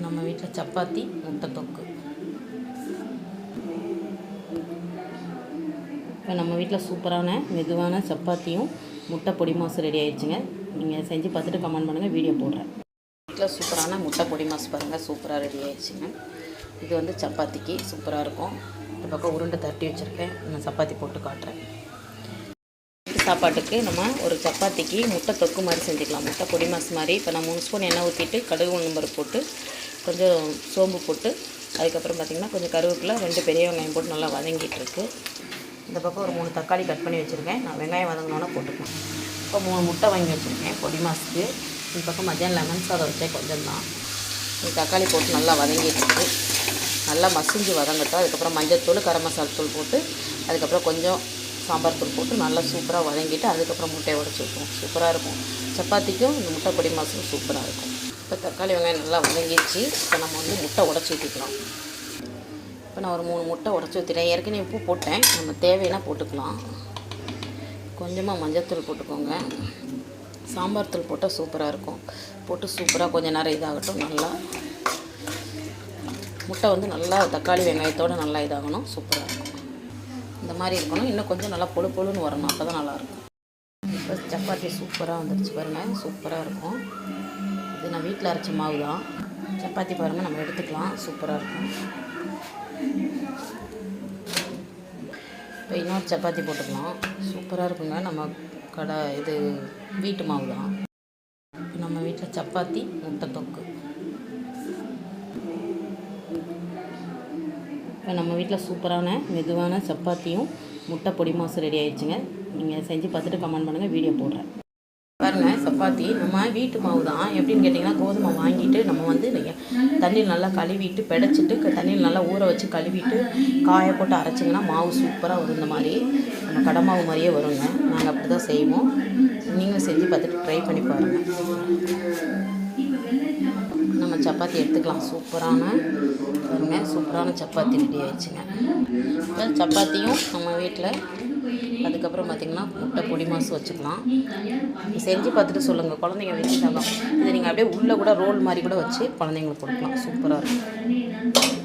நம்ம வீட்டில் சப்பாத்தி முட்டை தொக்கு. இப்போ நம்ம வீட்டில் சூப்பரான மெதுவான சப்பாத்தியும் முட்டை பொடி மாசு ரெடி ஆயிடுச்சுங்க. நீங்கள் செஞ்சு பார்த்துட்டு கமெண்ட் பண்ணுங்கள், வீடியோ போடுறேன். வீட்டில் சூப்பரான முட்டை பொடி மாசு பாருங்கள், சூப்பராக ரெடி ஆயிடுச்சுங்க. இது வந்து சப்பாத்திக்கு சூப்பராக இருக்கும். இந்த பக்கம் உருண்டை தட்டி வச்சுருக்கேன், நான் சப்பாத்தி போட்டு காட்டுறேன். சாப்பாட்டுக்கு நம்ம ஒரு சப்பாத்திக்கு முட்டை தொக்கு மாதிரி செஞ்சுக்கலாம், முட்டை பொடி மாசு மாதிரி. இப்போ நான் 3 ஸ்பூன் எண்ணெய் ஊற்றிட்டு கடுகு உளுந்தம்பருப்பு போட்டு கொஞ்சம் சோம்பு போட்டு அதுக்கப்புறம் பார்த்திங்கன்னா கொஞ்சம் கருவேப்பிலை 2 பெரிய வெங்காயம் போட்டு நல்லா வதங்கிட்டுருக்கு. இந்த பக்கம் ஒரு 3 தக்காளி கட் பண்ணி வச்சுருக்கேன். நான் வெங்காயம் வதங்கினோன்னா போட்டுக்கலாம். இப்போ 3 முட்டை வாங்கி வச்சுருக்கேன் பொடி மாசுக்கு. இந்த பக்கம் மத்தியானம் லெமன் சாதம் வச்சேன் கொஞ்சம் தான். இந்த தக்காளி போட்டு நல்லா வதங்கிட்டுருக்கு. நல்லா மசிஞ்சு வதங்கட்டும். அதுக்கப்புறம் மஞ்சள்தூள் கரம் மசாலா தூள் போட்டு அதுக்கப்புறம் கொஞ்சம் சாம்பார் தூள் போட்டு நல்லா சூப்பராக வதங்கிட்டு அதுக்கப்புறம் முட்டையை உடச்சி ஊற்றுவோம். சூப்பராக இருக்கும். சப்பாத்திக்கும் இந்த முட்டை பொடி மாசுக்கும் சூப்பராக இருக்கும். இப்போ தக்காளி வெங்காயம் நல்லா வதங்கிடுச்சு. இப்போ நம்ம வந்து முட்டை உடச்சி ஊற்றிக்கலாம். இப்போ நான் ஒரு 3 முட்டை உடச்சி ஊற்றிட்டேன். ஏற்கனவே உப்பு போட்டேன், நம்ம தேவைன்னா போட்டுக்கலாம். கொஞ்சமாக மஞ்சள்தூள் போட்டுக்கோங்க. சாம்பார் தூள் போட்டால் சூப்பராக இருக்கும். போட்டு சூப்பராக கொஞ்சம் நேரம் இதாகட்டும். நல்லா முட்டை வந்து நல்லா தக்காளி வெங்காயத்தோடு நல்லா இதாகணும். சூப்பராக இருக்கும். இந்த மாதிரி இருக்கணும். இன்னும் கொஞ்சம் நல்லா பொழு பொழுன்னு வரணும், அப்போ தான் நல்லாயிருக்கும். இப்போ சப்பாத்தி சூப்பராக வந்துடுச்சு பாருங்கள், சூப்பராக இருக்கும். இது நான் வீட்டில் அரைச்ச மாவு தான். சப்பாத்தி பாருங்கள், நம்ம எடுத்துக்கலாம். சூப்பராக இருக்கும். இப்போ இன்னொரு சப்பாத்தி போட்டுக்கலாம். சூப்பராக இருக்குங்க. நம்ம இது வீட்டு மாவு தான். நம்ம வீட்டில் சப்பாத்தி முட்டை தொக்கு. இப்போ நம்ம வீட்டில் சூப்பரான மெதுவான சப்பாத்தியும் முட்டை பொடி மாசு ரெடி ஆயிடுச்சுங்க. நீங்கள் செஞ்சு பார்த்துட்டு கமெண்ட் பண்ணுங்கள், வீடியோ போடுறேன். பாருங்கள், சப்பாத்தி நம்ம வீட்டு மாவு தான். எப்படின்னு கேட்டிங்கன்னா, கோதுமை வாங்கிட்டு நம்ம வந்து தண்ணியில் நல்லா கழுவிட்டு பிடைச்சிட்டு தண்ணியில் நல்லா ஊற வச்சு கழுவிட்டு காய போட்டு அரைச்சிங்கன்னா மாவு சூப்பராக வரும். இந்த மாதிரி நம்ம கடை மாவு மாதிரியே வருங்க. நாங்கள் அப்படி தான் செய்வோம். நீங்களும் செஞ்சு பார்த்துட்டு ட்ரை பண்ணி பாருங்கள். நம்ம சப்பாத்தி எடுத்துக்கலாம். சூப்பரான பாருங்கள், சூப்பரான சப்பாத்தி ரெடி ஆயிடுச்சுங்க. இப்போ சப்பாத்தியும் நம்ம வீட்டில் அதுக்கப்புறம் பார்த்திங்கன்னா முட்டை பொடி மாசு வச்சுக்கலாம். செஞ்சு பார்த்துட்டு சொல்லுங்கள், குழந்தைங்க வச்சு சாப்பிடும். இதை நீங்கள் அப்படியே உள்ளே கூட ரோல் மாதிரி கூட வச்சு குழந்தைங்களுக்கு கொடுக்கலாம். சூப்பராக இருக்கும்.